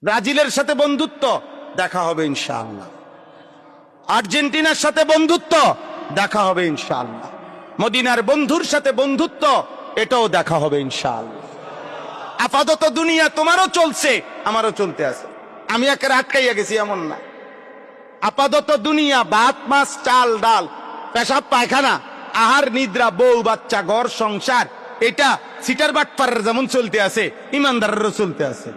ব্রাজিলের সাথে বন্ধুত্ব, দেখা হবে ইনশাআল্লাহ। আর্জেন্টিনার সাথে বন্ধুত্ব, দেখা হবে ইনশাআল্লাহ। মদিনার বন্ধুর সাথে বন্ধুত্ব, এটাও দেখা হবে ইনশাআল্লাহ। আপাতত দুনিয়া তোমারও চলছে, আমারও চলতে আছে, আমি একের আটকাইয়া গেছি এমন না। আপাতত দুনিয়া ভাত মাছ চাল ডাল পেশাব পায়খানা আহার নিদ্রা বউ বাচ্চা ঘর সংসার, এটা সিটার বাটপারের যেমন চলতে আছে ইমানদারেরও চলতে আছে।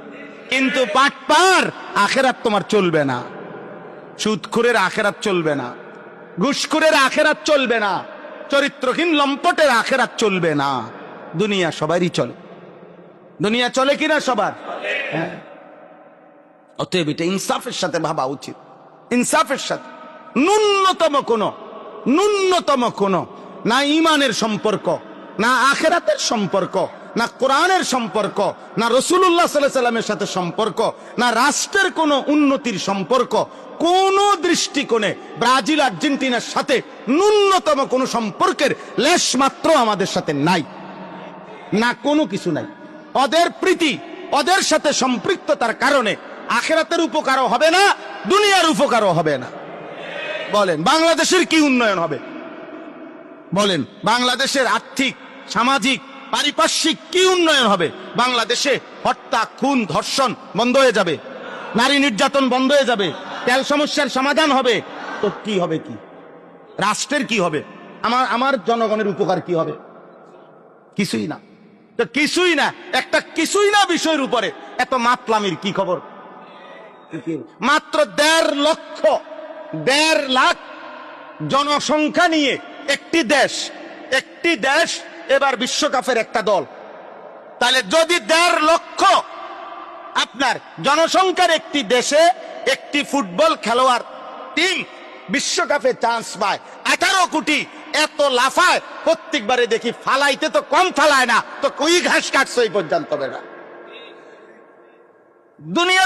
কিন্তু বাটপার আখেরাত তোমার চলবে না, সুদখোরের আখেরাত চলবে না, ঘুষখোরের আখেরাত চলবে না, চরিত্রহীন লম্পটের আখেরাত চলবে না। দুনিয়া সবারই চলে, দুনিয়া চলে কিনা সবার? হ্যাঁ। অতএব এটা ইনসাফের সাথে ভাবা উচিত, ইনসাফের সাথে। ন্যূনতম কোন না ইমানের সম্পর্ক, না আখেরাতের সম্পর্ক, না কোরআনের সম্পর্ক, না রাসূলুল্লাহ সাল্লাল্লাহু আলাইহি ওয়াসাল্লামের সাথে সম্পর্ক, না রাষ্ট্রের কোনো উন্নতির সম্পর্ক, কোন দৃষ্টিকোণে ব্রাজিল আর্জেন্টিনার সাথে ন্যূনতম কোনো সম্পর্কের লেশ মাত্র আমাদের সাথে নাই, না কোনো কিছু নাই। ওদের প্রীতি, ওদের সাথে সম্পৃক্ততার কারণে আখেরাতের উপকারও হবে না, দুনিয়ার উপকারও হবে না। বলেন বাংলাদেশের কি উন্নয়ন হবে? বলেন বাংলাদেশের আর্থিক সামাজিক পারিপার্শ্বিক কি উন্নয়ন হবে? বাংলাদেশে হত্যা খুন ধর্ষণ বন্ধ হয়ে যাবে, নারী নির্যাতন বন্ধ হয়ে যাবে, তেল সমস্যার সমাধান হবে, তো কি হবে? কি রাষ্ট্রের কি হবে? আমার জনগণের উপকার কি হবে? কিছুই না। তো কিছুই না, একটা কিছুই না বিষয়ের উপরে এত মাতলামির কি খবর? মাত্র 1.5 লাখ জনসংখ্যা নিয়ে একটি দেশ এবার বিশ্বকাপের একটা দল। তাহলে যদি 1.5 লক্ষ আপনার জনসংখ্যার একটি দেশে একটি ফুটবল খেলোয়াড় টিম বিশ্বকাপে চান্স পায়, 18 কোটি এত লাফায়, প্রত্যেকবারে দেখি ফালাইতে তো কম ফালায় না, তো কই ঘাস কাটছে এই পর্যন্ত বেড়া দুনিয়া।